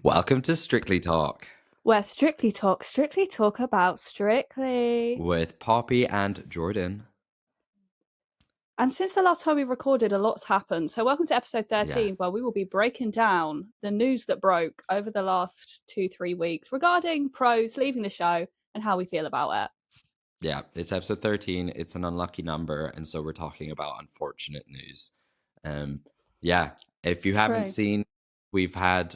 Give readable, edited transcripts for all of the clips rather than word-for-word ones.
Welcome to Strictlytalk Where Strictly talk about Strictly. with Poppy and Jordan. And since the last time we recorded, a lot's happened. So welcome to episode Yeah, 13, where we will be breaking down the news that broke over the last 2-3 weeks regarding pros leaving the show and how we feel about it. yeah, it's episode 13. It's an unlucky number, and so we're talking about unfortunate news. Um, yeah, if you haven't True. seen, we've had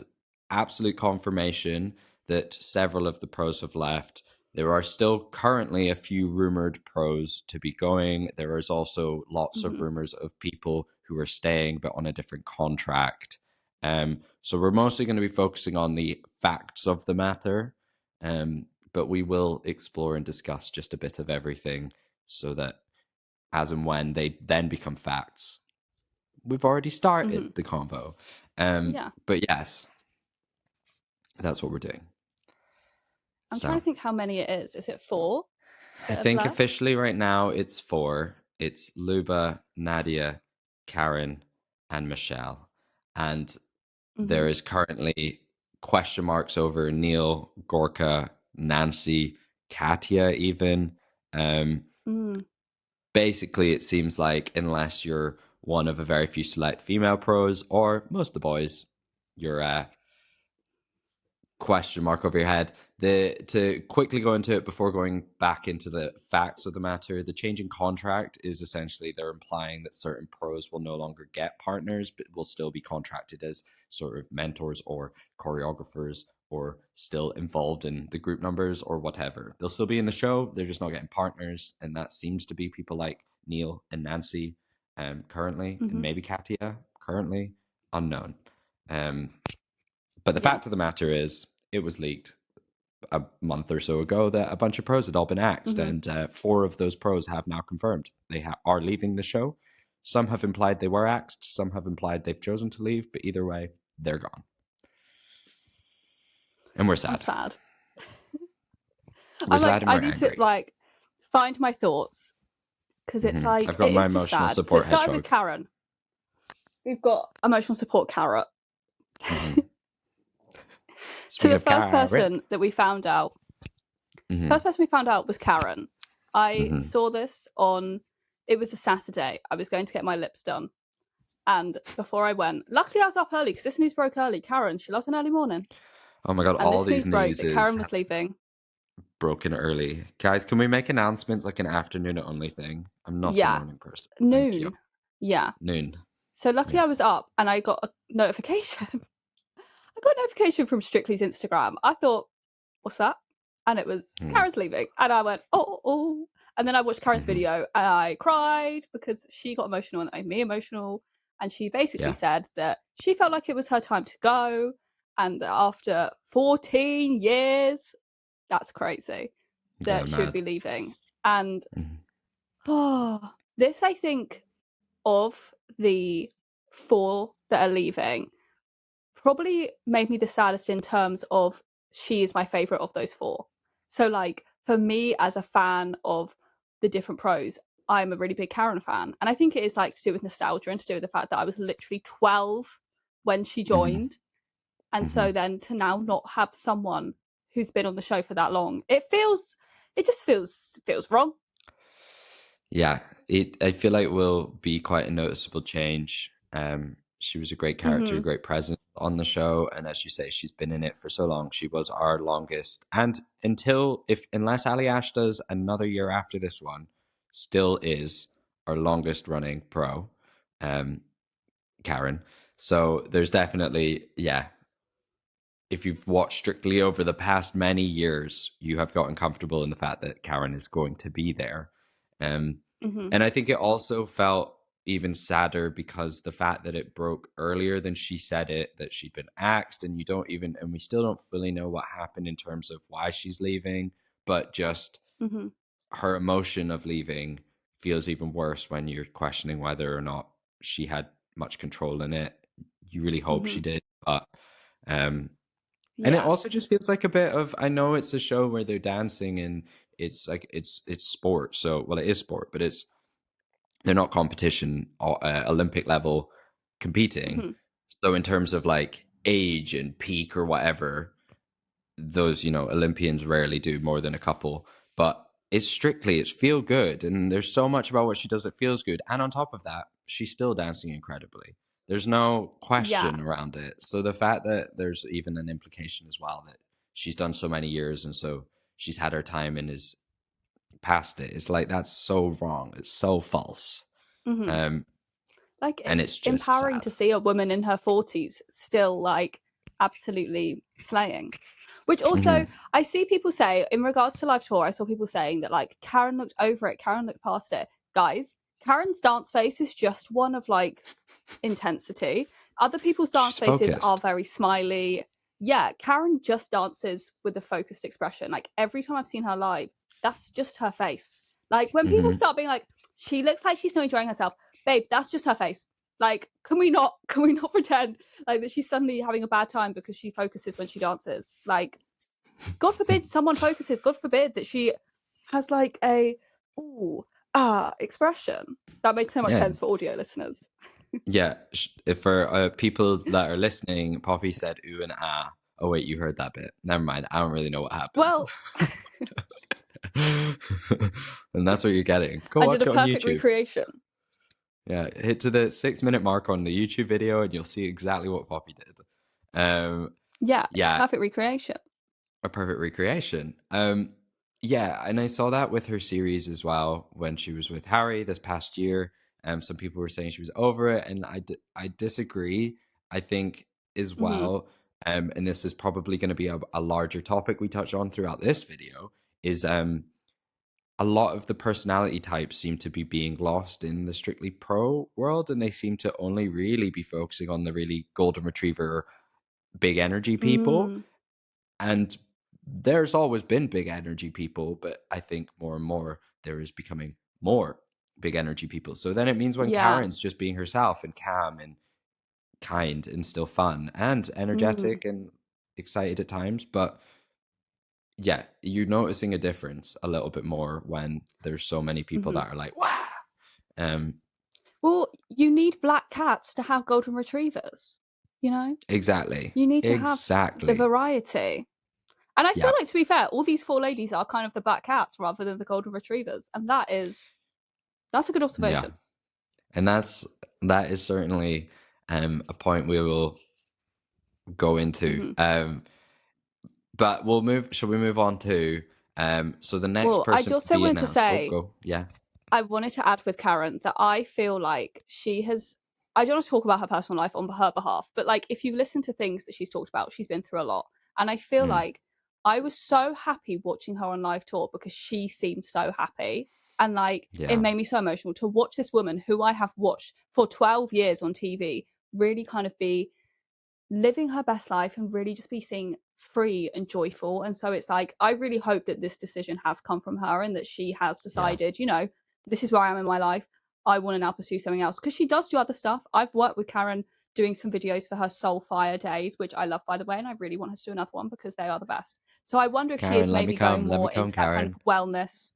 absolute confirmation that several of the pros have left. There are still currently a few rumored pros to be going. There is also lots of Mm-hmm. rumors of people who are staying but on a different contract. So we're mostly going to be focusing on the facts of the matter. But we will explore and discuss just a bit of everything so that as and when they then become facts, we've already Mm-hmm. started the convo. Yeah. But yes, that's what we're doing. I'm trying So to think how many it is. Is it 4 I that have think left? officially right now it's four. It's Luba, Nadiya, Karen, and Michelle. And Mm-hmm. there is currently question marks over Neil, Gorka, Nancy, Katya, even. Um, Mm. Basically, it seems like unless you're one of a very few select female pros or most of the boys, you're a question mark over your head. To quickly go into it before going back into the facts of the matter, the change in contract is essentially they're implying that certain pros will no longer get partners, but will still be contracted as sort of mentors or choreographers or still involved in the group numbers or whatever. They'll still be in the show, they're just not getting partners, and that seems to be people like Neil and Nancy currently, and Mm-hmm. maybe Katia currently, unknown. But the Yeah. fact of the matter is, it was leaked a month or so ago that a bunch of pros had all been axed, Mm-hmm. and four of those pros have now confirmed they are leaving the show. Some have implied they were axed, some have implied they've chosen to leave, but either way, they're gone. And we're I'm sad. sad. We're I'm sad like, and I we're need to angry. find my thoughts because it's like I've got it my is just emotional sad. So it support started with hedgehog. Karen. We've got emotional support Carrot. hmm So Speaking the of Karen. hmm first person we found out was Karen. I hmm saw this on. It was a Saturday. I was going to get my lips done, and before I went, luckily I was up early because this news broke early. Karen, she loves an early morning, Oh my god, and all this these news broke that newses Karen was have leaving. broken early. Guys, can we make announcements like an afternoon only thing? I'm not a Yeah, morning person. Thank you. noon. Yeah. Noon. So luckily Yeah. I was up and I got a notification. I got a notification from Strictly's Instagram. I thought, what's that? And it was Mm-hmm. Karen's leaving. And I went, oh. And then I watched Karen's Mm-hmm. video and I cried because she got emotional and that made me emotional. And she basically Yeah. said that she felt like it was her time to go. And that after 14 years, that's crazy, Yeah, that she would mad. be leaving. And Mm-hmm. this, I think, of the 4 that are leaving, probably made me the saddest in terms of she is my favorite of those 4. So like for me as a fan of the different pros, I'm a really big Karen fan, and I think it is like to do with nostalgia and to do with the fact that I was literally 12 when she Mm-hmm. joined, and Mm-hmm. so then to now not have someone who's been on the show for that long, it just feels wrong. Yeah, I feel like will be quite a noticeable change. She was a great character, a Mm-hmm. great presence on the show, and as you say, she's been in it for so long. She was our longest, and unless Ali Ash does another year after this one, still is our longest running pro, um, Karen. So there's definitely, yeah, if you've watched Strictly over the past many years, you have gotten comfortable in the fact that Karen is going to be there. Um, Mm-hmm. and I think it also felt even sadder because the fact that it broke earlier than she said it, that she'd been axed, and we still don't fully know what happened in terms of why she's leaving, but just Mm-hmm. her emotion of leaving feels even worse when you're questioning whether or not she had much control in it. You really hope Mm-hmm. she did, but um, and it Yeah. also just feels like a bit of, I know it's a show where they're dancing and it's like it's sport. So well, it is sport, but they're not competition Olympic level competing. Mm-hmm. So in terms of like age and peak or whatever, those, Olympians rarely do more than a couple. But it's feel good. And there's so much about what she does that feels good. And on top of that, she's still dancing incredibly. There's no Yeah. question around it. So the fact that there's even an implication as well that she's done so many years and so she's had her time and is past it, it's like that's so wrong. It's so false. Hmm. Um, Like, and it's it's just empowering sad. to see a woman in her 40s still, like, absolutely slaying. Which Hmm. also, I see people say, in regards to Live Tour, I saw people saying that, like, Karen looked over it, Karen looked past it. Guys, Karen's dance face is just one of, like, intensity. Other people's dance She's faces are focused. very smiley. Yeah, Karen just dances with a focused expression. Like, every time I've seen her live, that's just her face. Like, when people Hmm. start being like, she looks like she's not enjoying herself, babe, that's just her face. Like, can we not pretend like that she's suddenly having a bad time because she focuses when she dances? Like, God forbid someone focuses. God forbid that she has like a ooh expression. That makes so much Yeah. sense for audio listeners. Yeah, if for people that are listening, Poppy said ooh and ah. Oh wait, you heard that bit. Never mind. I don't really know what happened. Well, And that's what you're getting. Go I did watch a it on perfect YouTube. recreation. Yeah, hit to the 6 minute mark on the YouTube video, and you'll see exactly what Poppy did. Yeah, it's a Yeah, perfect recreation. a perfect recreation. Yeah, and I saw that with her series as well when she was with Harry this past year. Some people were saying she was over it, and I disagree. I think as Mm-hmm. well, and this is probably going to be a larger topic we touch on throughout this video, is a lot of the personality types seem to be being lost in the Strictly Pro world, and they seem to only really be focusing on the really golden retriever, big energy people. Mm, And there's always been big energy people, but I think more and more there is becoming more big energy people. So then it means when yeah. Karen's just being herself and calm and kind and still fun and Mm, energetic and excited at times, but yeah, you're noticing a difference a little bit more when there's so many people mm-hmm. that are like, wow. Um, Well, you need black cats to have golden retrievers. You know, exactly. you need to have the Exactly. variety. And I feel Yeah. like, to be fair, all these four ladies are kind of the black cats rather than the golden retrievers, and that's a good Yeah. observation. And that is certainly a point we will go into. Hmm. But shall we move on to so the next Well, I person to also be wanted to announced. Oh, say, go. Yeah. I wanted to add with Karen that I feel like she has. I don't want to talk about her personal life on her behalf, but like if you listen to things that she's talked about, she's been through a lot. And I feel Mm, like I was so happy watching her on live tour because she seemed so happy. And like it yeah. made me so emotional to watch this woman who I have watched for 12 years on TV really kind of be living her best life and really just be seeing free and joyful. And so it's like, I really hope that this decision has come from her and that she has Yeah. decided, this is where I am in my life. I want to now pursue something else because she does do other stuff. I've worked with Karen doing some videos for her Soul Fire days, which I love, by the way, and I really want her to do another one because they are the best. So I wonder if she is Karen, let me maybe going come. Let me more come, into that kind of Karen. wellness.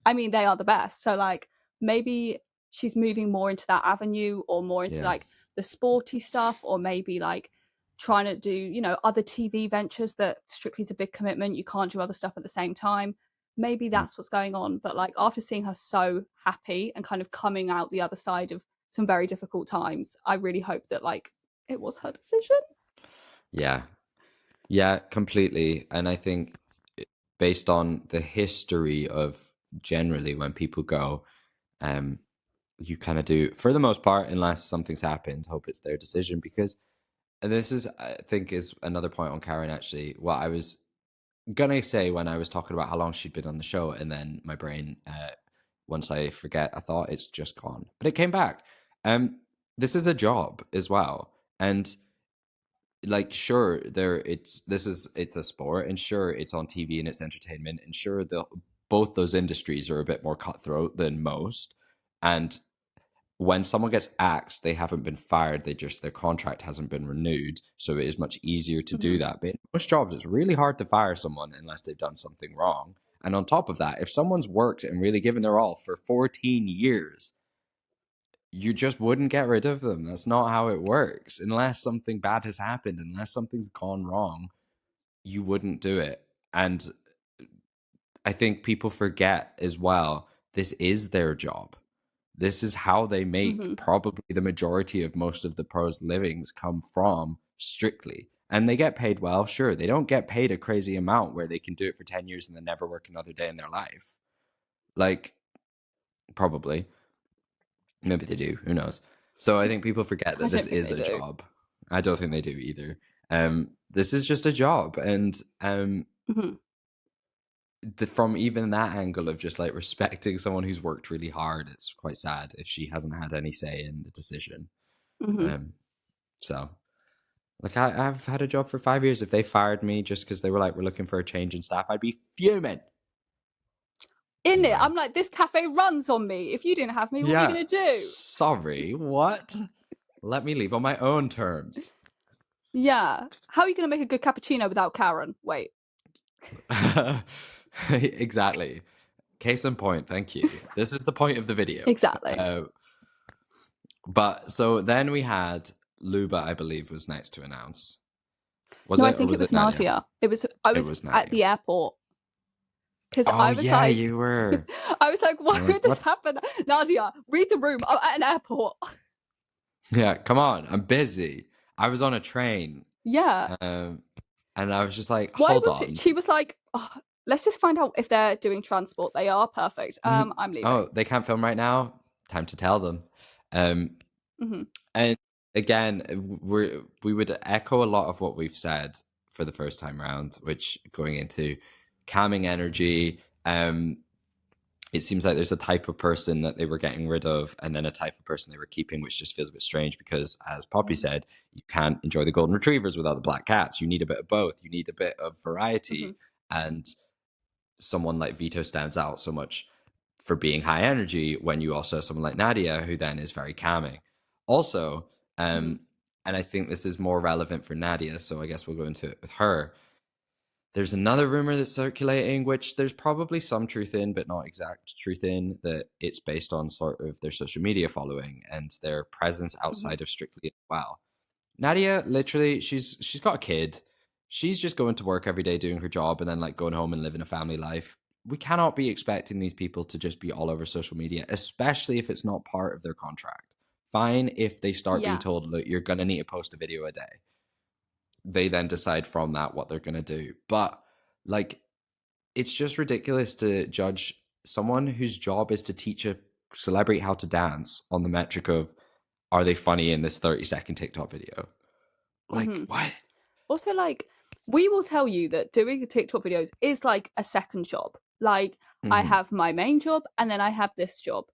I mean, they are the best. So like maybe she's moving more into that avenue or more into Yeah. like the sporty stuff, or maybe like trying to do, other TV ventures that strictly is a big commitment. You can't do other stuff at the same time. Maybe Mm, that's what's going on. But like after seeing her so happy and kind of coming out the other side of some very difficult times, I really hope that like it was her decision. yeah. Yeah, completely. And I think based on the history of generally when people go, um, you kind of do, for the most part, unless something's happened, hope it's their decision. Because and this is, I think, is another point on Karen, actually. What I was gonna say when I was talking about how long she'd been on the show, and then my brain, once I forget, I thought it's just gone, but it came back. This is a job as well, and like, sure, it's a sport, and sure, it's on TV and it's entertainment, and sure, both those industries are a bit more cutthroat than most, and when someone gets axed, they haven't been fired. Their contract hasn't been renewed. So it is much easier to Mm-hmm. do that. But in most jobs, it's really hard to fire someone unless they've done something wrong. And on top of that, if someone's worked and really given their all for 14 years, you just wouldn't get rid of them. That's not how it works. Unless something bad has happened, unless something's gone wrong, you wouldn't do it. And I think people forget as well, this is their job. This is how they make probably the majority of most of the pros' livings come from Strictly. And they get paid well, sure. They don't get paid a crazy amount where they can do it for 10 years and then never work another day in their life. Like, probably. Maybe they do. Who knows? So I think people forget I that this don't think is they a do. job. I don't think they do either. This is just a job. And from even that angle of just like respecting someone who's worked really hard, it's quite sad if she hasn't had any say in the decision. So like I've had a job for 5 years. If they fired me just because they were like, we're looking for a change in staff, I'd be fuming. In it, Anyway. I'm like, this cafe runs on me. If you didn't have me, what are you Yeah. going to do? Sorry, what? Let me leave on my own terms. Yeah. How are you going to make a good cappuccino without Karen? Wait. Exactly. Case in point, thank you. This is the point of the video. Exactly. But so then we had Luba, I believe, was next to announce. Was No, I it, or think it was was it Nadiya? Nadiya. I It was was at Nadiya. the airport because Oh I was yeah, like, you were. I was like, why You're would like, this what? happen? Nadiya, read the room. I'm at an airport. Yeah, come on, I'm busy. I was on a train, Yeah. and I was just like, Why hold was on. she was like, oh, let's just find out if they're doing transport. They are perfect. I'm leaving. Oh, they can't film right now. Time to tell them. Um, and again, we would echo a lot of what we've said for the first time round, which going into calming energy. It seems like there's a type of person that they were getting rid of, and then a type of person they were keeping, which just feels a bit strange because, as Poppy said, you can't enjoy the golden retrievers without the black cats. You need a bit of both. You need a bit of variety, and someone like Vito stands out so much for being high energy when you also have someone like Nadiya who then is very calming. Also, and I think this is more relevant for Nadiya, so I guess we'll go into it with her. There's another rumor that's circulating, which there's probably some truth in, but not exact truth in, that it's based on sort of their social media following and their presence outside of Strictly as well. Nadiya, literally, she's got a kid. She's just going to work every day doing her job and then like going home and living a family life. We cannot be expecting these people to just be all over social media, especially if it's not part of their contract. Fine if they start being Yeah. told, look, you're going to need to post a video a day. They then decide from that what they're going to do. But like, it's just ridiculous to judge someone whose job is to teach a celebrity how to dance on the metric of, are they funny in this 30-second TikTok video? Like, what? Also, like, we will tell you that doing TikTok videos is like a second job. Like, I have my main job and then I have this job.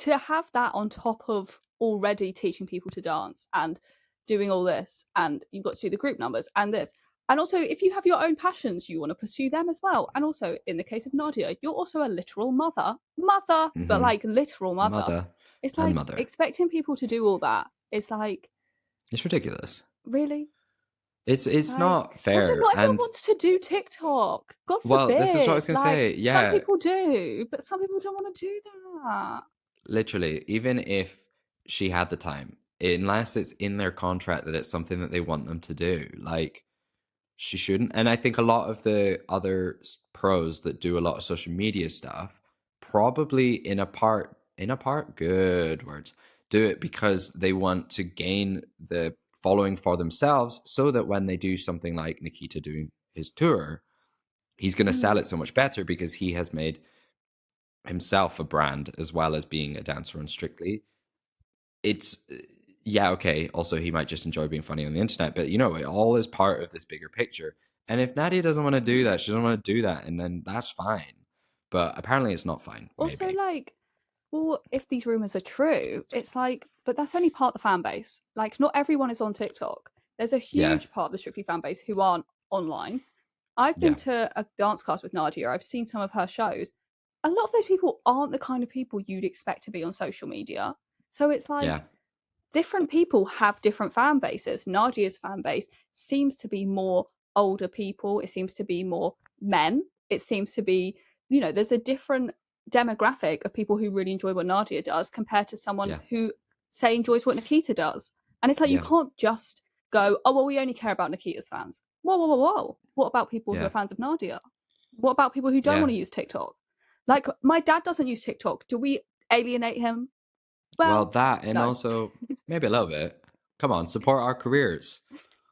To have that on top of already teaching people to dance and doing all this, and you've got to do the group numbers and this. And also, if you have your own passions, you want to pursue them as well. And also, in the case of Nadiya, you're also a literal mother. But like literal mother. Mother It's and like mother. expecting people to do all that. It's like, It's ridiculous. really? It's Like, not also, fair. not everyone And wants to do TikTok. God well, this is what I was forbid. gonna Like, say. some Yeah, people do, but some people don't want to do that. literally, even if she had the time, unless it's in their contract that it's something that they want them to do, like she shouldn't. And I think a lot of the other pros that do a lot of social media stuff probably in a part, good words, do it because they want to gain the following for themselves so that when they do something like Nikita doing his tour, he's going to sell it so much better because he has made himself a brand as well as being a dancer on Strictly. It's yeah, okay. Also, he might just enjoy being funny on the internet, but it all is part of this bigger picture. And if Nadia doesn't want to do that, she doesn't want to do that, and then that's fine. But apparently, it's not fine. Also, Maybe. like, well, if these rumors are true, it's like, but that's only part of the fan base. Like, not everyone is on TikTok. There's a Yeah, huge part of the Strictly fan base who aren't online. I've been yeah, to a dance class with Nadiya. I've seen some of her shows. A lot of those people aren't the kind of people you'd expect to be on social media. So it's yeah, like different people have different fan bases. Nadia's fan base seems to be more older people. It seems to be more men. It seems to be, there's a different demographic of people who really enjoy what Nadiya does compared to someone yeah. who say enjoys what Nikita does. And it's like, you Yeah. can't just go, oh, well, we only care about Nikita's fans. Whoa, whoa, whoa, whoa. What about people who Yeah. are fans of Nadiya? What about people who don't Yeah. want to use TikTok? Like, my dad doesn't use TikTok. Do we alienate him? Well, Well, that, and no. also maybe a little bit. Come on, support our careers.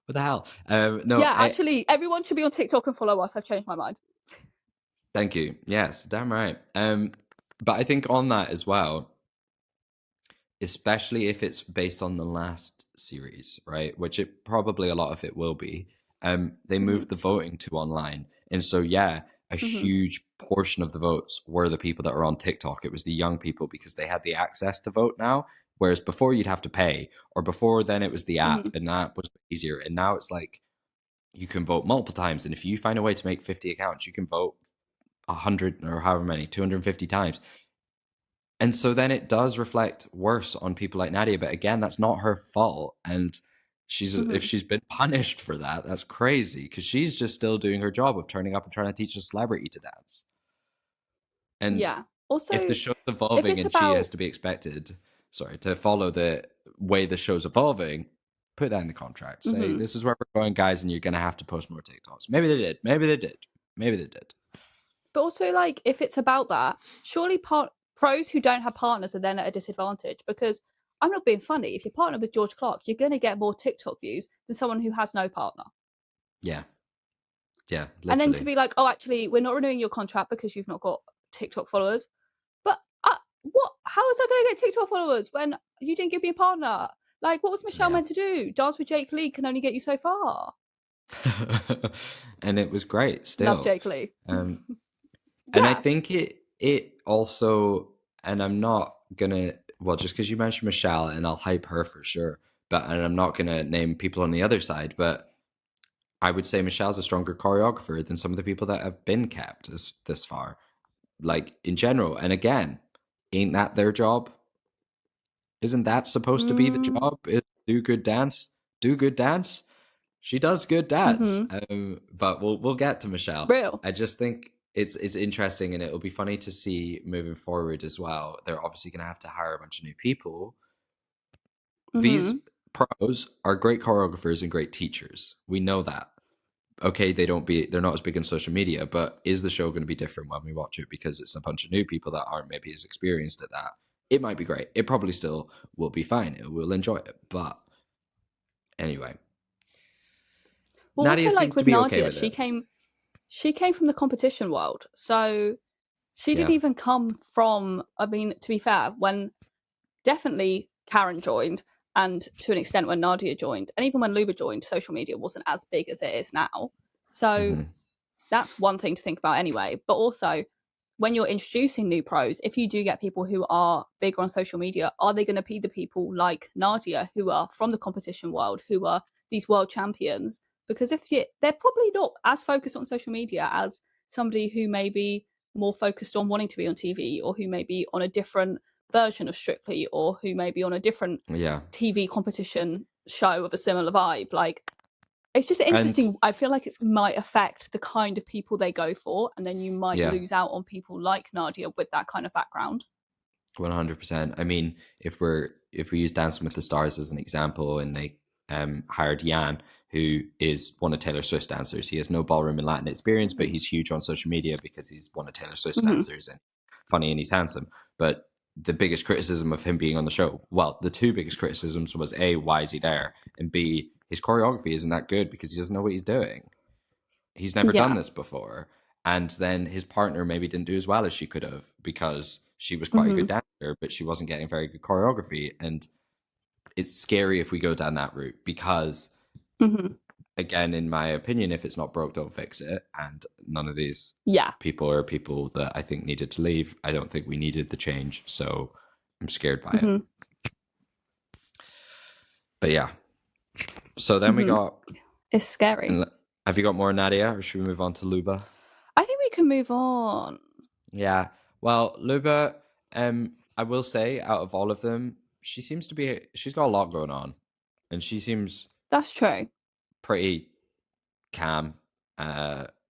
What the hell? No, Yeah, actually, everyone should be on TikTok and follow us. I've changed my mind. thank you. Yes, damn right. But I think on that as well, especially if it's based on the last series, right? Which it probably a lot of it will be. They Mm-hmm. moved the voting to online, and so yeah, a Mm-hmm. huge portion of the votes were the people that are on TikTok. It was the young people because they had the access to vote now. Whereas before you'd have to pay, or before then it was the app, Mm-hmm. and that was easier. And now it's like you can vote multiple times, and if you find a way to make 50 accounts, you can vote 100 or however many, 250 times. And so then it does reflect worse on people like Nadiya, but again, that's not her fault. And if Mm-hmm. she's been punished for that, that's crazy because she's just still doing her job of turning up and trying to teach a celebrity to dance. And Yeah. if the Also, show's if evolving it's and she has about, to be expected, sorry, to follow the way the show's evolving, put that in the contract. Say, mm-hmm. this is where we're going, guys, and you're going to have to post more TikToks. Maybe they did. Maybe they did. Maybe they did. But also, like, if it's about that, surely pros who don't have partners are then at a disadvantage because I'm not being funny. If you're partnered with George Clark, you're going to get more TikTok views than someone who has no partner. Yeah. Yeah, And then to literally. be like, oh, actually, we're not renewing your contract because you've not got TikTok followers. But what? How is that going to get TikTok followers when you didn't give me a partner? Like, what was Michelle Yeah. meant to do? Dance with Jake Lee can only get you so far. And it was great Love still. Jake Lee. Um, and I Yeah. think it also, and I'm not gonna, well, just because you mentioned Michelle, and I'll hype her for sure, but and I'm not gonna name people on the other side, but I would say Michelle's a stronger choreographer than some of the people that have been kept this far, like in general. And again, ain't that their job? Isn't that supposed to be the Mm, job? Is do good dance, do good dance. She does good dance. mm-hmm. But we'll get to Michelle. Real. I just think it's interesting, and it'll be funny to see moving forward as well. They're obviously going to have to hire a bunch of new people. Mm-hmm. These pros are great choreographers and great teachers. We know that. Okay, they're not as big on social media, but is the show going to be different when we watch it because it's a bunch of new people that aren't maybe as experienced at that? It might be great. It probably still will be fine. We'll enjoy it. But anyway, Well, also Nadia like seems to with be okay Nadia, with it. she came from the competition world. So she didn't Yeah. even come from, I mean, to be fair, when definitely Karen joined and to an extent when Nadia joined, and even when Luba joined, social media wasn't as big as it is now. So Hmm. that's one thing to think about anyway. But also, when you're introducing new pros, if you do get people who are bigger on social media, are they going to be the people like Nadia who are from the competition world, who are these world champions? Because they're probably not as focused on social media as somebody who may be more focused on wanting to be on TV, or who may be on a different version of Strictly, or who may be on a different Yeah. TV competition show of a similar vibe. Like, it's just And interesting. I feel like it might affect the kind of people they go for, and then you might yeah, lose out on people like Nadia with that kind of background. 100%. I mean, if we use Dancing with the Stars as an example, and they hired Jan, who is one of Taylor Swift's dancers. He has no ballroom and Latin experience, but Mm-hmm. he's huge on social media because he's one of Taylor Swift's Mm-hmm. dancers and funny and he's handsome. But the biggest criticism of him being on the show, well, the two biggest criticisms was A, why is he there? And B, his choreography isn't that good because he doesn't know what he's doing. He's never done Yeah. this before. And then his partner maybe didn't do as well as she could have because she was quite a Mm-hmm. good dancer, but she wasn't getting very good choreography. And it's scary if we go down that route because, Mm-hmm. again, in my opinion, if it's not broke, don't fix it. And none of these Yeah. people are people that I think needed to leave. I don't think we needed the change. So I'm scared by it. Mm-hmm. But yeah. So then we Mm-hmm. got, It's scary. and have you got more Nadia or should we move on to Luba? I think we can move on. Yeah. Well, Luba, I will say, out of all of them, she's got a lot going on, and she seems That's true. pretty calm.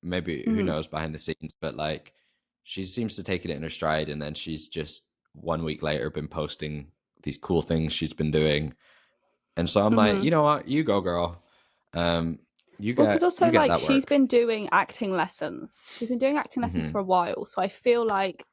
Maybe who Mm-hmm. knows behind the scenes, but like she seems to take it in her stride, and then she's just 1 week later been posting these cool things she's been doing. And so I'm like, you know what, you go, girl. You Well, because get also, like, that she's work. been doing acting lessons. She's been doing acting lessons for a while. So I feel like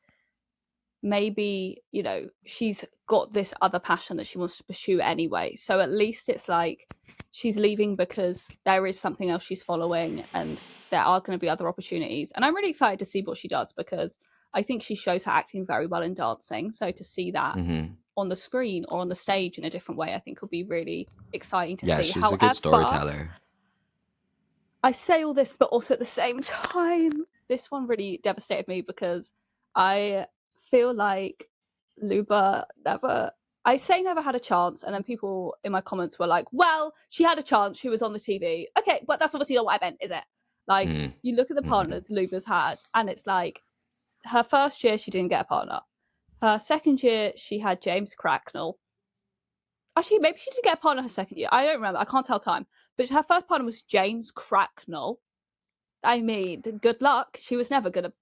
maybe, you know, she's got this other passion that she wants to pursue anyway. So at least it's like she's leaving because there is something else she's following and there are going to be other opportunities. And I'm really excited to see what she does because I think she shows her acting very well in dancing. So to see that on the screen or on the stage in a different way, I think will be really exciting to see. She's a good However, storyteller. I say all this, but also at the same time, this one really devastated me because I feel like Luba I say never had a chance, and then people in my comments were like, well, she had a chance, she was on the TV. Okay, but that's obviously not what I meant, is it? Like, you look at the partners Luba's had, and it's like, her first year, she didn't get a partner. Her second year, she had James Cracknell. Actually, maybe she didn't get a partner her second year. I don't remember. I can't tell time. But her first partner was James Cracknell. I mean, good luck. She was never going to...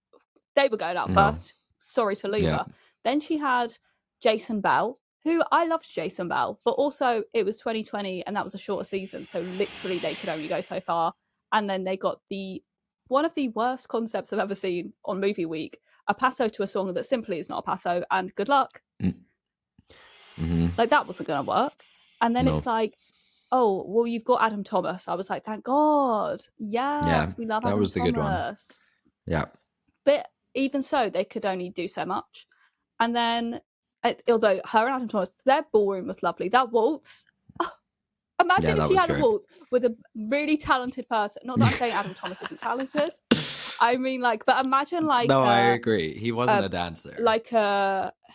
They were going out first. Sorry to Luba. Then she had Jason Bell, who I loved Jason Bell, but also it was 2020 and that was a shorter season. So literally they could only go so far. And then they got one of the worst concepts I've ever seen on Movie Week, a passo to a song that simply is not a passo, and good luck. Like, that wasn't going to work. And then it's like, oh, well, you've got Adam Thomas. I was like, thank God. Yes, we love Adam Thomas. That was the good one. Yeah. But even so, they could only do so much. And then, although her and Adam Thomas, their ballroom was lovely. That waltz, imagine if she had a waltz with a really talented person. Not that I'm saying Adam Thomas isn't talented. I mean, like, but imagine like... No, I agree. He wasn't a dancer. Like,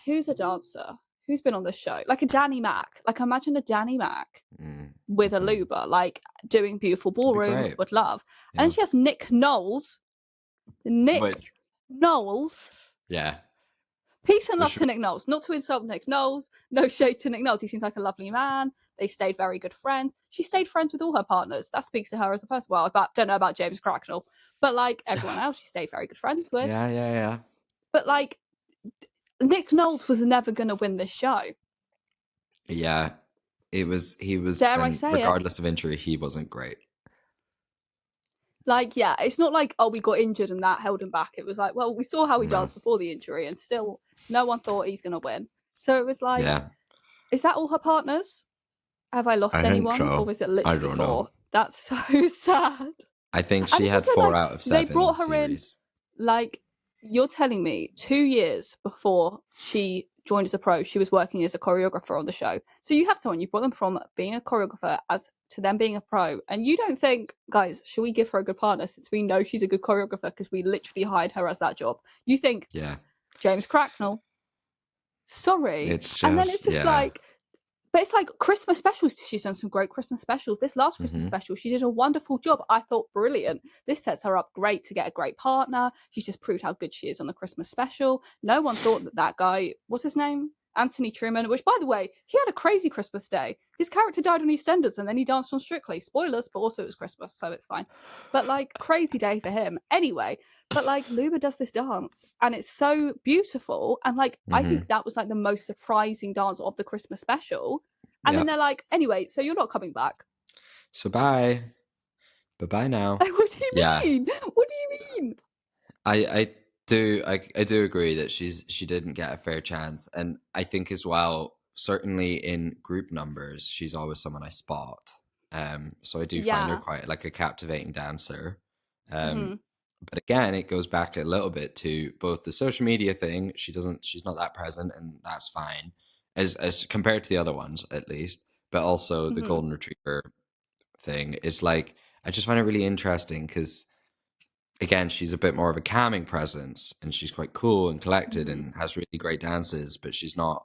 who's a dancer? Who's been on this show? Like a Danny Mac. Like, imagine a Danny Mac with a Luba, like, doing beautiful ballroom. Would love. Yeah. And then she has Nick Knowles. Knowles. Yeah. Peace and love to Nick Knowles. Not to insult Nick Knowles. No shade to Nick Knowles. He seems like a lovely man. They stayed very good friends. She stayed friends with all her partners. That speaks to her as a person. Well, I don't know about James Cracknell, but like everyone else, she stayed very good friends with. Yeah. But like, Nick Knowles was never going to win this show. Yeah, he was. Dare I say regardless of injury, he wasn't great. Like, yeah, it's not like, oh, we got injured and that held him back. It was like, well, we saw how he does before the injury and still no one thought he's going to win. So it was like, is that all her partners? Have I lost anyone? Or was it literally 4? That's so sad. I think she had 4 out of 7 They brought her series. In, like, you're telling me 2 years before she joined as a pro, she was working as a choreographer on the show. So you have someone, you brought them from being a choreographer to them being a pro, and you don't think, guys, should we give her a good partner since we know she's a good choreographer because we literally hired her as that job? You think, James Cracknell, sorry. And then it's just like, but it's like Christmas specials. She's done some great Christmas specials. This last Christmas special, she did a wonderful job. I thought brilliant. This sets her up great to get a great partner. She's just proved how good she is on the Christmas special. No one thought that guy, what's his name? Anthony Truman, which, by the way, he had a crazy Christmas day. His character died on EastEnders and then he danced on Strictly. Spoilers, but also it was Christmas, so it's fine. But, like, crazy day for him. Anyway, but, like, Luba does this dance and it's so beautiful. And, like, I think that was, like, the most surprising dance of the Christmas special. And then they're like, anyway, so you're not coming back. So bye. Bye-bye now. What do you mean? What do you mean? I do agree that she didn't get a fair chance. And I think as well, certainly in group numbers, she's always someone I spot. So I do find her quite like a captivating dancer. But again, it goes back a little bit to both the social media thing. She's not that present, and that's fine. As compared to the other ones, at least, but also the golden retriever thing is like, I just find it really interesting because, again, she's a bit more of a calming presence and she's quite cool and collected and has really great dances, but she's not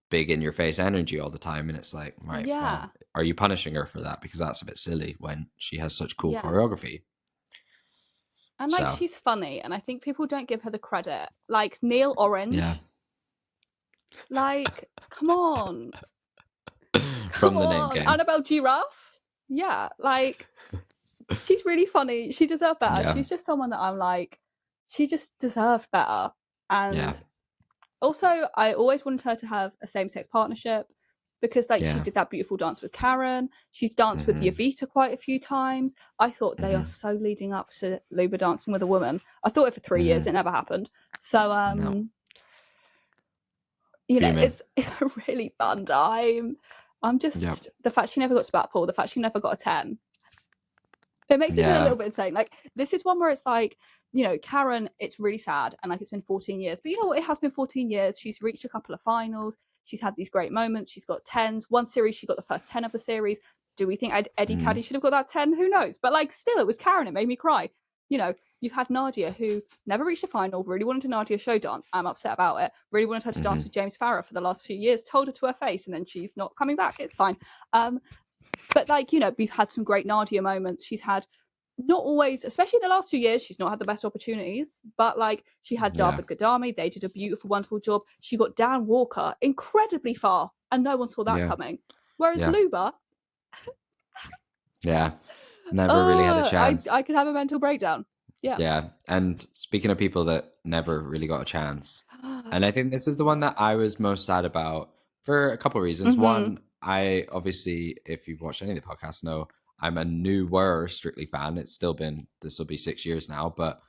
big in your face energy all the time. And it's like, right, well, are you punishing her for that? Because that's a bit silly when she has such cool choreography. And like, she's funny, and I think people don't give her the credit. Like Neil Orange. Yeah. Like, come on. From the name game. Annabelle Giraffe? Yeah, like, she's really funny. She deserved better. Yeah. She's just someone that I'm like, she just deserved better. And also, I always wanted her to have a same-sex partnership. because like she Yeah. did that beautiful dance with Karen. She's danced with Yavita quite a few times. I thought they are so leading up to Luba dancing with a woman. I thought it for 3 years. It never happened. So, No. you know, Fuming. it's a really fun time. I'm Yep. just, the fact she never got to Blackpool, the fact she never got a 10, it makes me feel a Yeah. little bit insane. Like, this is one where it's like, you know, Karen, it's really sad. And like, it's been 14 years. But you know what? It has been 14 years. She's reached a couple of finals. She's had these great moments. She's got 10s. One series, she got the first 10 of the series. Do we think Eddie Caddy should have got that 10? Who knows? But like, still, it was Karen. It made me cry. You know, you've had Nadiya, who never reached a final, really wanted a Nadiya show dance. I'm upset about it. Really wanted her to dance with James Farrah for the last few years. Told her to her face, and then she's not coming back. It's fine. But like, you know, we've had some great Nadiya moments. She's had not always, especially the last 2 years, she's not had the best opportunities, but like she had Yeah. David Gadami. They did a beautiful, wonderful job. She got Dan Walker incredibly far, and no one saw that coming. Whereas Luba, never really had a chance. I could have a mental breakdown. Yeah. And speaking of people that never really got a chance, and I think this is the one that I was most sad about for a couple of reasons. One, I obviously, if you've watched any of the podcasts, know I'm a newer Strictly fan. It's still been, this will be 6 years now, but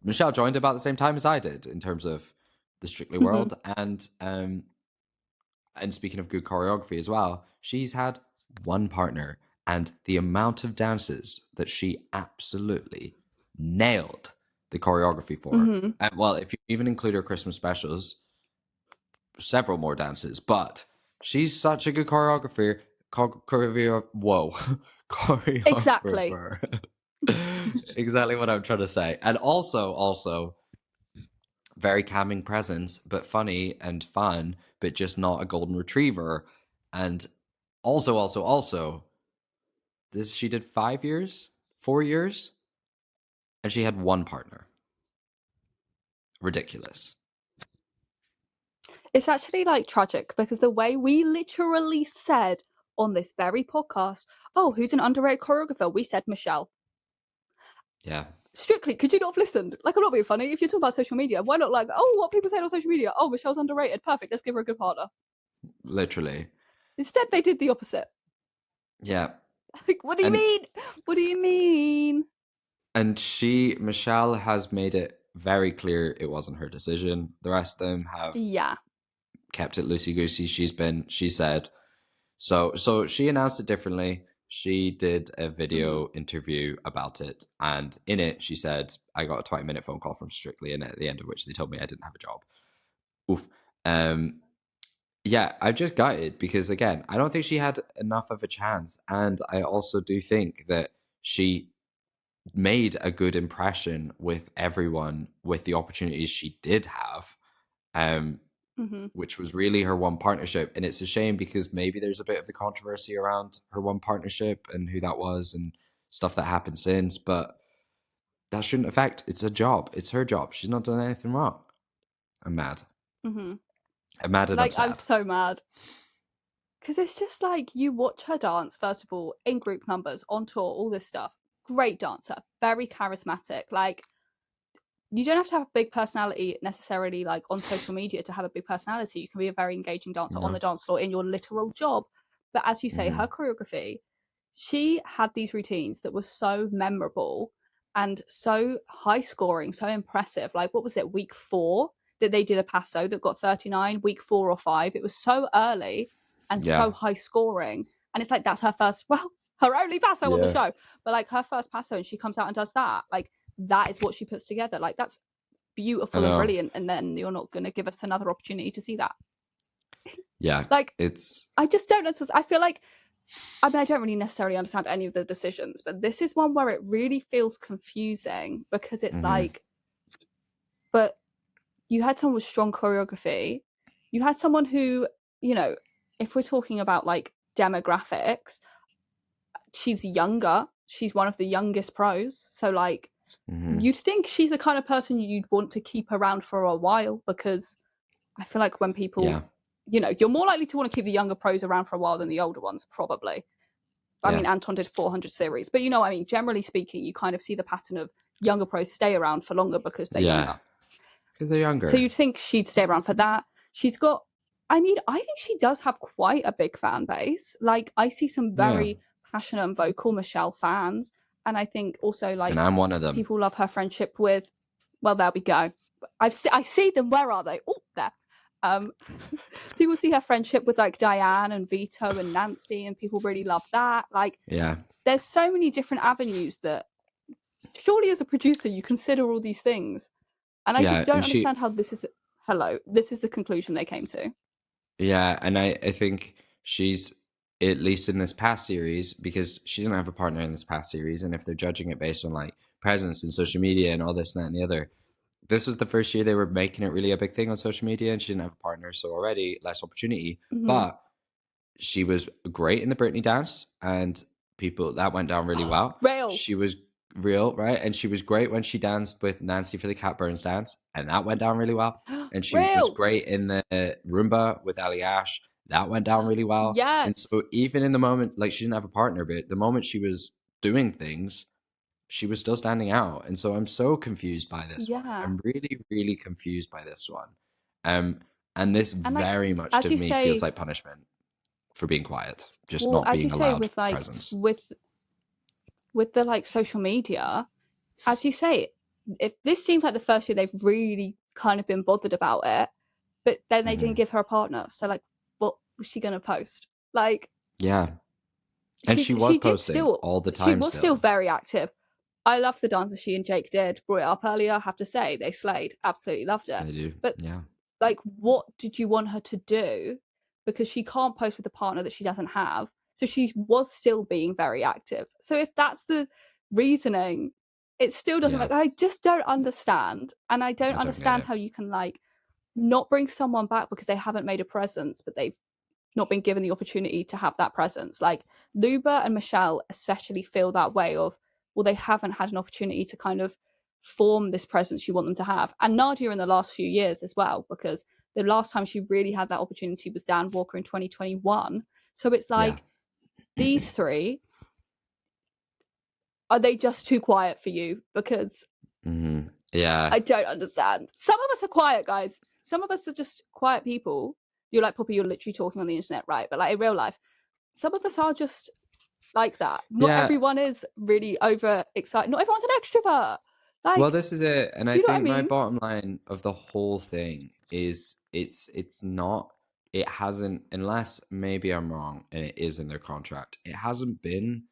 Michelle joined about the same time as I did in terms of the Strictly world. And speaking of good choreography as well, she's had one partner, and the amount of dances that she absolutely nailed the choreography for. And well, if you even include her Christmas specials, several more dances, but she's such a good choreographer. Choreographer. Exactly. Exactly what I'm trying to say. And also very calming presence, but funny and fun, but just not a golden retriever. And also, this she did 5 years, 4 years, and she had one partner. Ridiculous. It's actually like tragic because the way we literally said on this very podcast, oh, who's an underrated choreographer? We said Michelle. Yeah. Strictly, could you not have listened? Like, I'm not being funny. If you're talking about social media, why not like, oh, what people say on social media? Oh, Michelle's underrated. Perfect. Let's give her a good partner. Literally. Instead, they did the opposite. Yeah. Like, what do you mean? What do you mean? And Michelle has made it very clear it wasn't her decision. The rest of them have kept it loosey-goosey. She said, so she announced it differently. She did a video interview about it, and in it she said, I got a 20-minute phone call from Strictly, and at the end of which they told me I didn't have a job. Oof. Yeah, I've just gutted because, again, I don't think she had enough of a chance, and I also do think that she made a good impression with everyone with the opportunities she did have, which was really her one partnership. And it's a shame because maybe there's a bit of the controversy around her one partnership and who that was and stuff that happened since, but that shouldn't affect. It's a job. It's her job. She's not done anything wrong. I'm mad. I'm mad and like, upset. I'm so mad. Because it's just like, you watch her dance, first of all, in group numbers, on tour, all this stuff. Great dancer, very charismatic. Like, you don't have to have a big personality necessarily, like on social media, to have a big personality. You can be a very engaging dancer on the dance floor in your literal job. But as you say, her choreography, she had these routines that were so memorable and so high scoring, so impressive. Like, what was it, week 4 that they did a passo that got 39, week 4 or 5? It was so early and so high scoring. And it's like, that's her first, well, her only passo on the show, but like her first passo, and she comes out and does that. Like, that is what she puts together. Like, that's beautiful and brilliant. And then you're not going to give us another opportunity to see that. Yeah. Like, it's, I just don't understand. I feel like, I mean, I don't really necessarily understand any of the decisions, but this is one where it really feels confusing because it's like, but you had someone with strong choreography. You had someone who, you know, if we're talking about like demographics, she's younger. She's one of the youngest pros. So like, you'd think she's the kind of person you'd want to keep around for a while, because I feel like when people, you know, you're more likely to want to keep the younger pros around for a while than the older ones, probably. I mean, Anton did 400 series, but you know what I mean? Generally speaking, you kind of see the pattern of younger pros stay around for longer because they're younger. Because they're younger. So you'd think she'd stay around for that. She's got I mean, I think she does have quite a big fan base. Like, I see some Yeah. very passionate and vocal Michelle fans. And I think also, And like, I'm one of them. people love her friendship with, well, there we go. I see them. Where are they? Oh, there. Um, people see her friendship with, like, Diane and Vito and Nancy, and people really love that. Like, Yeah. there's so many different avenues that surely as a producer, you consider all these things. And I just Yeah. don't And understand how this is this is the conclusion they came to. yeah. And I think she's, at least in this past series, because she didn't have a partner in this past series. And if they're judging it based on like presence and social media and all this and that and the other, this was the first year they were making it really a big thing on social media, and she didn't have a partner. So already less opportunity. Mm-hmm. But she was great in the Britney dance, and people, that went down really well. Real. She was real, right? And she was great when she danced with Nancy for the Cat Burns dance, and that went down really well. And she was Real. great in the Roomba with Ali Ash, that went down really well. And Yes. so even in the moment, like, she didn't have a partner, but the moment she was doing things, she was still standing out. And so I'm so confused by this one. Yeah. I'm really, really confused by this one. And this And like, very much as to you me say, feels like punishment for being quiet, just well, not as you being say, allowed with like presence. with the like social media, as you say, if this seems like the first year they've really kind of been bothered about it, but then they didn't give her a partner. So like, what was she gonna post? Like, Yeah. And she was she did posting still, all the she time was still still. very active. I loved the dances she and Jake did. Brought it up earlier. I have to say, they slayed. Absolutely loved it. They do. But Yeah. like, what did you want her to do? Because she can't post with a partner that she doesn't have. So she was still being very active. So if that's the reasoning, it still doesn't, Yeah. like, I just don't understand. And I don't I don't get understand it. how you can like not bring someone back because they haven't made a presence, but they've not been given the opportunity to have that presence. Like, Luba and Michelle especially feel that way of, well, they haven't had an opportunity to kind of form this presence you want them to have. And Nadiya in the last few years as well, because the last time she really had that opportunity was Dan Walker in 2021. So it's like, these three, are they just too quiet for you? Because Yeah. I don't understand. Some of us are quiet, guys. Some of us are just quiet people. You're like, Poppy, you're literally talking on the internet, right? But like in real life, some of us are just like that. Not Yeah. everyone is really over excited. Not everyone's an extrovert. Well, Like, this is it. And do I you know what I think my mean? bottom line of the whole thing is it's not, it hasn't, unless maybe I'm wrong and it is in their contract, it hasn't been,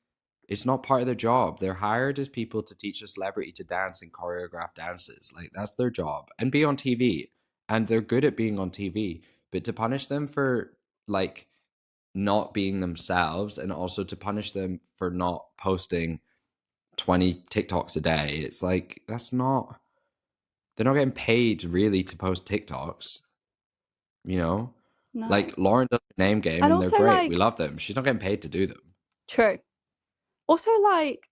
it's not part of their job. They're hired as people to teach a celebrity to dance and choreograph dances. Like, that's their job, and be on TV. And they're good at being on TV. But to punish them for like not being themselves, and also to punish them for not posting 20 TikToks a day, it's like, that's not, they're not getting paid really to post TikToks, you know? No. Like, Lauren does the name game And and they're also, great. We like, love them. She's not getting paid to do them. true. Also, like,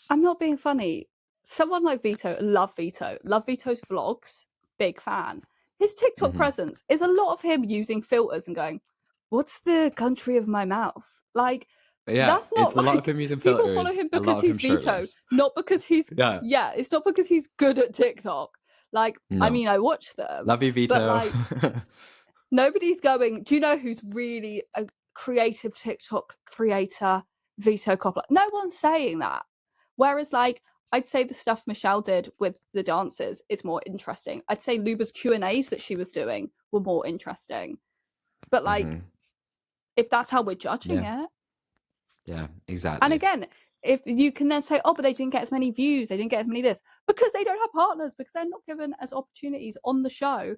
I'm not being funny. Someone like Vito, love Vito, love Vito's vlogs, big fan. His TikTok presence is a lot of him using filters and going, what's the country of my mouth? Like, But yeah, that's not it's a lot of like, him using people follow filters, him a because lot of him he's Vito, shirtless. not because he's, Yeah. yeah, it's not because he's good at TikTok. Like, I No. mean, I watch them, Love you, but Vito. like, nobody's going, do you know who's really a creative TikTok creator? Vito Coppola. No one's saying that. Whereas, like, I'd say the stuff Michelle did with the dancers is more interesting. I'd say Luba's Q&As that she was doing were more interesting. But, like, if that's how we're judging Yeah. it. Yeah, And exactly. again, if you can then say, oh, but they didn't get as many views, they didn't get as many this, because they don't have partners, because they're not given as opportunities on the show,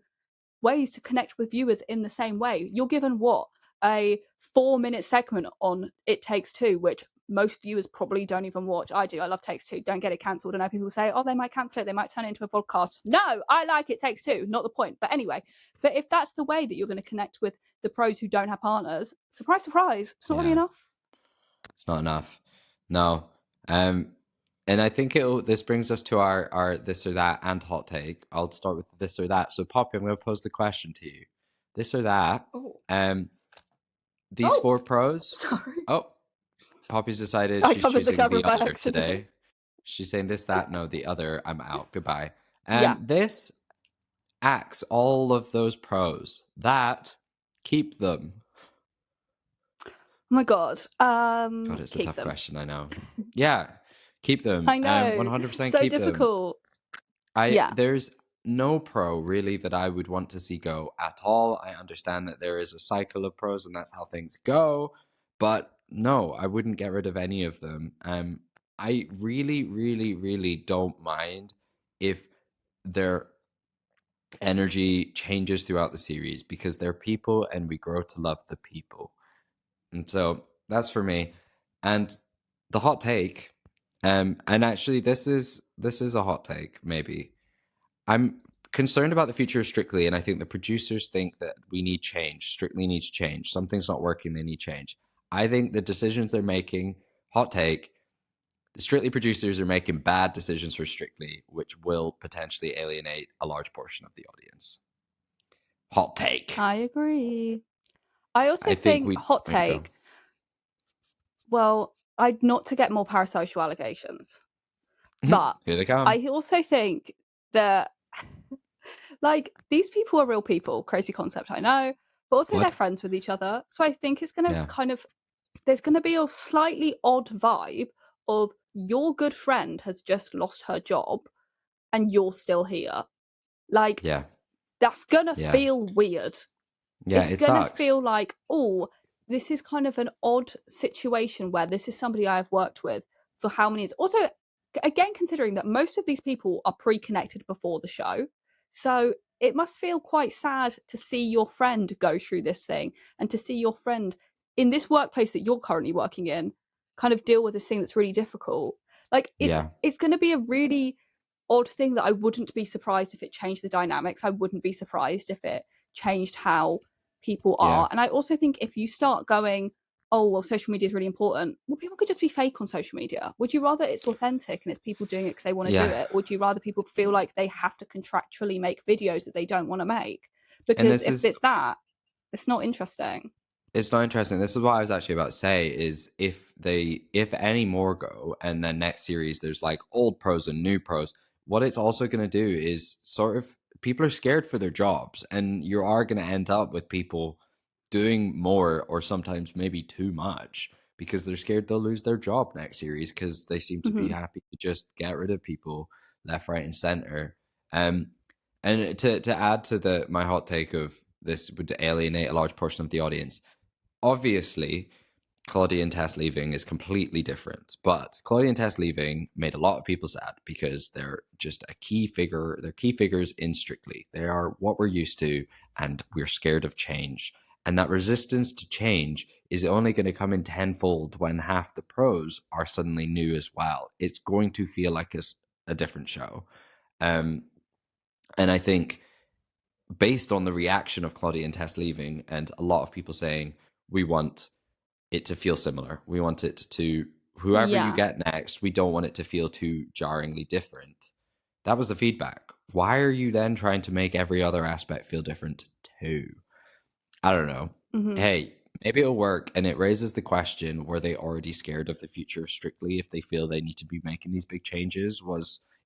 ways to connect with viewers in the same way. You're given what? A 4-minute segment on It Takes Two, which most viewers probably don't even watch. I do. I love Takes Two. Don't get it cancelled. I know people say, oh, they might cancel it. They might turn it into a podcast. No, I like It Takes Two. Not the point. But anyway, but if that's the way that you're going to connect with the pros who don't have partners, surprise, surprise, it's not really Yeah, enough. it's not enough. No. And I think this brings us to our this or that and hot take. I'll start with this or that. So, Poppy, I'm going to pose the question to you. This or that. Oh, These four pros. sorry. Oh, Poppy's decided I she's covered the choosing camera the by other accident. today. She's saying this, that, no, the other. I'm out. Goodbye. Yeah. This acts all of those pros. That keep them? Oh my God. God, it's a Keep tough them. question, I know. Yeah, keep them. I know. 100% So keep them. difficult. Yeah. There's no pro really that I would want to see go at all. I understand that there is a cycle of pros and that's how things go, but no, I wouldn't get rid of any of them. I really, really, really don't mind if their energy changes throughout the series because they're people and we grow to love the people. And so that's for me. And the hot take, and actually this is a hot take, maybe. I'm concerned about the future of Strictly, and I think the producers think that we need change. Strictly needs change. Something's not working, they need change. I think the decisions they're making, hot take, the Strictly producers are making bad decisions for Strictly, which will potentially alienate a large portion of the audience. Hot take. I agree. I also I think think we hot go. take. Well, I'd not to get more parasocial allegations, but Here they come. I also think that like these people are real people. Crazy concept, I know, but also they're What? friends with each other. So I think it's going to Yeah. kind of there's going to be a slightly odd vibe of your good friend has just lost her job and you're still here. Like Yeah. that's going to Yeah. feel weird. Yeah. It's It going to sucks. feel like, oh, this is kind of an odd situation where this is somebody I've worked with for how many years. Also, again, considering that most of these people are pre connected before the show. So it must feel quite sad to see your friend go through this thing and to see your friend in this workplace that you're currently working in kind of deal with this thing that's really difficult. Like Yeah. it's going to be a really odd thing that I wouldn't be surprised if it changed the dynamics. I wouldn't be surprised if it changed how people Yeah. are. And I also think if you start going, oh, well, social media is really important, well, people could just be fake on social media. Would you rather it's authentic and it's people doing it because they want to do Yeah. it? Or would you rather people feel like they have to contractually make videos that they don't want to make? And Because this if is it's that, it's not interesting. it's not interesting. This is what I was actually about to say is if any more go and then next series there's like old pros and new pros, what it's also gonna do is sort of people are scared for their jobs and you are gonna end up with people doing more or sometimes maybe too much because they're scared they'll lose their job next series because they seem to be Mm-hmm. happy to just get rid of people left, right, and center. Um, and to add to the my hot take of this would alienate a large portion of the audience. Obviously, Claudia and Tess leaving is completely different, but Claudia and Tess leaving made a lot of people sad because they're just a key figure. They're key figures in Strictly. They are what we're used to, and we're scared of change. And that resistance to change is only going to come in tenfold when half the pros are suddenly new as well. It's going to feel like a different show. Um, and I think based on the reaction of Claudia and Tess leaving, and a lot of people saying, we want it to feel similar. We want it to, whoever you Yeah. get next, we don't want it to feel too jarringly different. That was the feedback. Why are you then trying to make every other aspect feel different too? I don't know. Mm-hmm. Hey, maybe it'll work. And it raises the question, were they already scared of the future of Strictly if they feel they need to be making these big changes?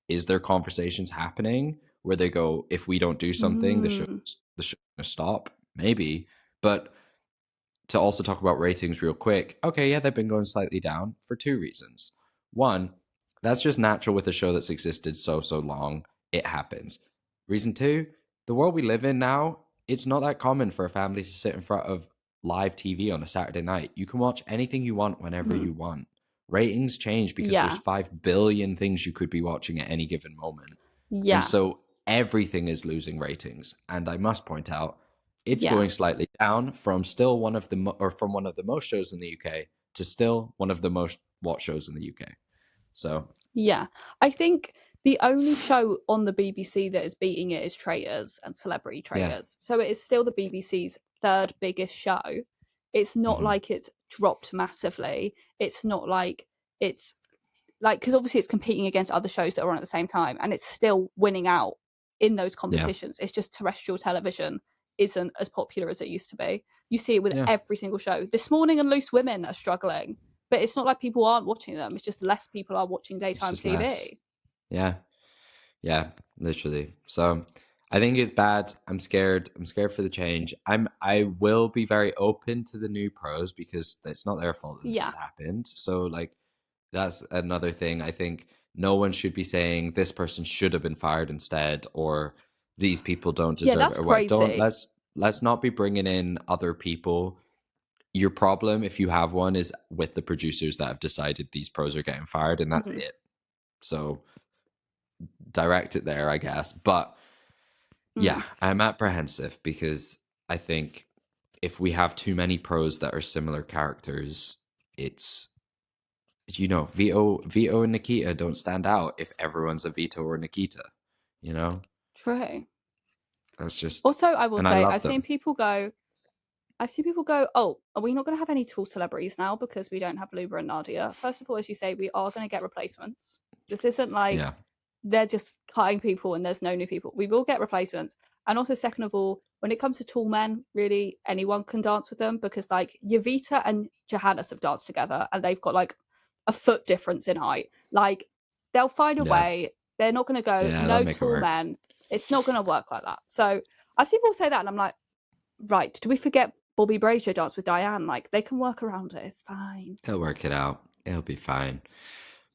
Is there conversations happening where they go, if we don't do something, Mm-hmm. the show's gonna stop? Maybe. But to also talk about ratings real quick, okay, yeah, they've been going slightly down for two reasons. One, that's just natural with a show that's existed so long. It happens. Reason two, the world we live in now, it's not that common for a family to sit in front of live TV on a Saturday night. You can watch anything you want whenever Mm-hmm. you want. Ratings change because there's Yeah. 5 billion things you could be watching at any given moment. And Yeah. so everything is losing ratings. And I must point out, it's Yeah. going slightly down from still one of the or from one of the most shows in the UK to still one of the most watched shows in the UK. So Yeah. I think the only show on the BBC that is beating it is Traitors and Celebrity yeah, Traitors. So it is still the BBC's third biggest show. It's not mm-hmm. like it's dropped massively. It's not like it's like, because obviously it's competing against other shows that are on at the same time and it's still winning out in those Yeah, competitions. It's just terrestrial television isn't as popular as it used to be. You see it with yeah, every single show. This Morning and Loose Women are struggling, but it's not like people aren't watching them. It's just less people are watching it's daytime just less. TV. Yeah, yeah, literally. So I think it's bad. I'm scared. I'm scared for the change. I will be very open to the new pros because it's not their fault that this Yeah. has happened. So like that's another thing. I think no one should be saying this person should have been fired instead, or these people don't Yeah, deserve it, that's or what. Don't crazy. let's not be bringing in other people. Your problem, if you have one, is with the producers that have decided these pros are getting fired, and that's Hmm. it. So direct it there, I guess. But yeah, Mm. I'm apprehensive because I think if we have too many pros that are similar characters, it's Vito and Nikita don't stand out if everyone's a Vito or Nikita, you know? True. That's just Also, I will and I say, love them. I've seen people go, oh, are we not going to have any tall celebrities now because we don't have Luba and Nadiya? First of all, as you say, we are going to get replacements. This isn't like Yeah. they're just cutting people and there's no new people. We will get replacements. And also, second of all, when it comes to tall men, really anyone can dance with them because like Yavita and Johannes have danced together and they've got like a foot difference in height. Like they'll find a Yeah. way. They're not going to go, Yeah, they'll no make it tall work. men. It's not going to work like that. So I see people say that and I'm like, right, do we forget Bobby Brazier danced with Diane? Like they can work around it. It's fine. They'll work it out. It'll be fine.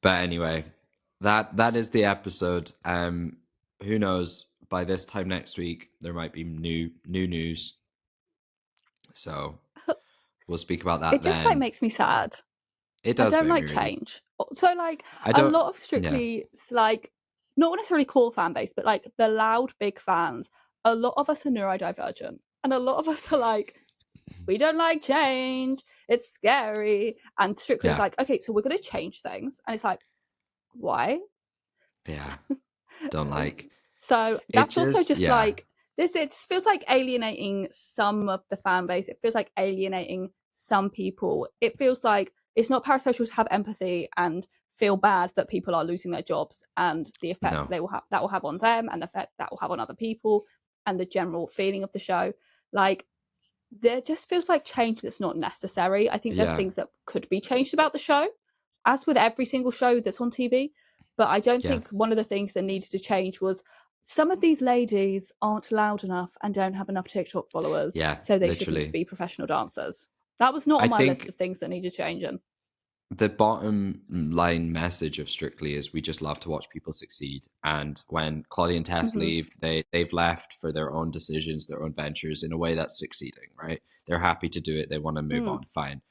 But anyway, that is the episode. Who knows? By this time next week, there might be new news. So we'll speak about that It just like then. makes me sad. It I does don't make me like really. change. So like I a don't. lot of Yeah. Strictly's like not necessarily core fan base, but like the loud big fans, a lot of us are neurodivergent. And a lot of us are like, we don't like change. It's scary. And Strictly's Yeah. like, okay, so we're gonna change things. And it's like, why? Yeah. Don't like. So It that's also just. just Yeah. like this. It just feels like alienating some of the fan base. It feels like alienating some people. It feels like it's not parasocial to have empathy and feel bad that people are losing their jobs and the effect No. they will have that will have on them and the effect that will have on other people and the general feeling of the show. Like there just feels like change that's not necessary. I think there's Yeah. things that could be changed about the show, as with every single show that's on TV. But I don't Yeah. think one of the things that needed to change was some of these ladies aren't loud enough and don't have enough TikTok followers, Yeah. so they shouldn't Literally. be professional dancers. That was not I on my list think of things that needed changing. the bottom line message of Strictly is we just love to watch people succeed. And when Claudia and Tess Mm-hmm. leave, they've left for their own decisions, their own ventures in a way that's succeeding, right? They're happy to do it. They want to move Mm. on. Fine.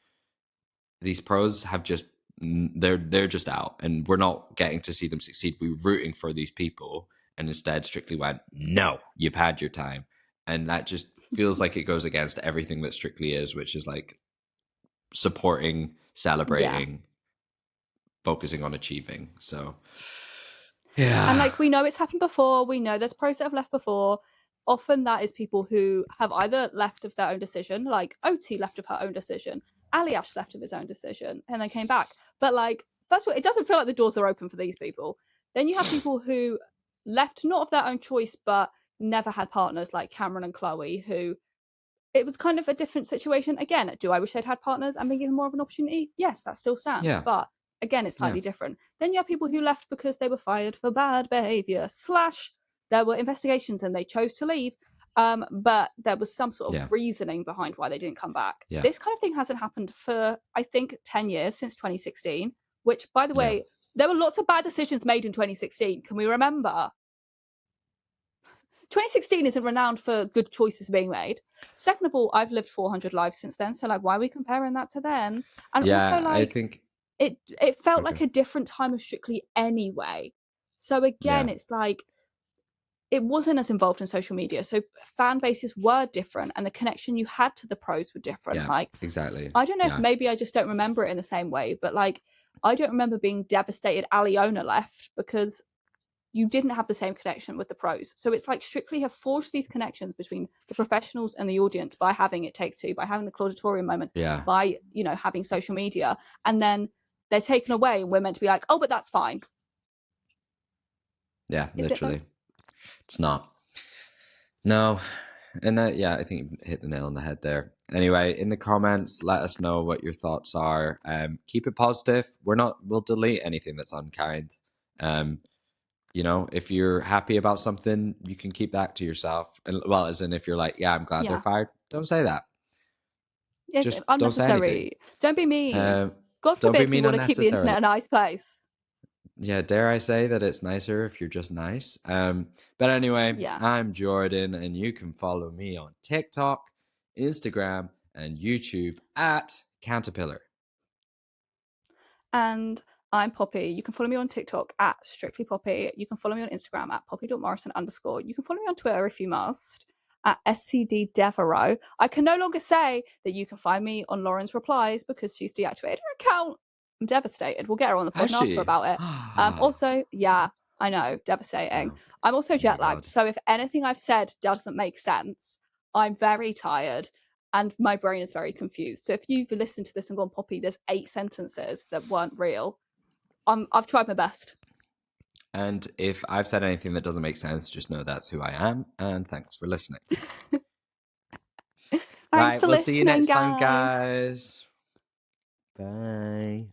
These pros have just they're just out, and we're not getting to see them succeed. We're rooting for these people, and instead Strictly went, no, you've had your time, and that just feels like it goes against everything that Strictly is, which is like supporting, Yeah. celebrating, focusing on achieving. So And yeah, like we know it's happened before, we know there's pros that have left before. Often that is people who have either left of their own decision, like Oti left of her own decision, Aliash left of his own decision, and then came back. But like, first of all, it doesn't feel like the doors are open for these people. Then you have people who left not of their own choice, but never had partners, like Cameron and Chloe, who it was kind of a different situation. Again, do I wish they'd had partners and been given more of an opportunity? Yes, that still stands. yeah, But again, it's yeah, slightly different. Then you have people who left because they were fired for bad behavior, slash, there were investigations and they chose to leave. But there was some sort yeah, of reasoning behind why they didn't come back. yeah, This kind of thing hasn't happened for, I think, 10 years since 2016, which, by the yeah, way, there were lots of bad decisions made in 2016. Can we remember? 2016 isn't renowned for good choices being made. Second of all, I've lived 400 lives since then, so like, why are we comparing that to then? And also, yeah. I like, think it felt okay. like a different time of Strictly anyway. So again, Yeah, it's like it wasn't as involved in social media, so fan bases were different, and the connection you had to the pros were different. yeah, Like, exactly. I don't know if Yeah, maybe I just don't remember it in the same way, but like, I don't remember being devastated Aliona left because you didn't have the same connection with the pros. So it's like Strictly have forged these connections between the professionals and the audience by having It Takes Two, by having the Clauditorium moments, yeah, by, you know, having social media. And then they're taken away and we're meant to be like, oh, but that's fine. yeah. Is it though? Literally, it's not. No, and yeah, I think you hit the nail on the head there. Anyway, in the comments, let us know what your thoughts are. Keep it positive. We'll delete anything that's unkind. Um, You know, if you're happy about something, you can keep that to yourself. And well, as in if you're like, yeah, I'm glad they're Yeah. fired, don't say that. It's Just don't say anything. unnecessary. Don't be mean. Um, God don't be forbid we mean want to keep the internet unnecessarily. a nice place. Yeah, dare I say that it's nicer if you're just nice. But anyway, Yeah. I'm Jordan, and you can follow me on TikTok, Instagram, and YouTube at Caterpillar. And I'm Poppy. You can follow me on TikTok at strictlypoppy. You can follow me on Instagram at poppy.morrison_. You can follow me on Twitter if you must at SCD Devereaux. I can no longer say that you can find me on Lauren's replies because she's deactivated her account. I'm devastated. We'll get her on the pod Has and ask her she? about it. Also, yeah, I know, devastating. Oh, I'm also oh my jet lagged. God. So if anything I've said doesn't make sense, I'm very tired and my brain is very confused. So if you've listened to this and gone, Poppy, there's 8 sentences that weren't real, I've tried my best. And if I've said anything that doesn't make sense, just know that's who I am. And thanks for listening. Thanks Right, for we'll see you listening, next time, guys. guys. Bye.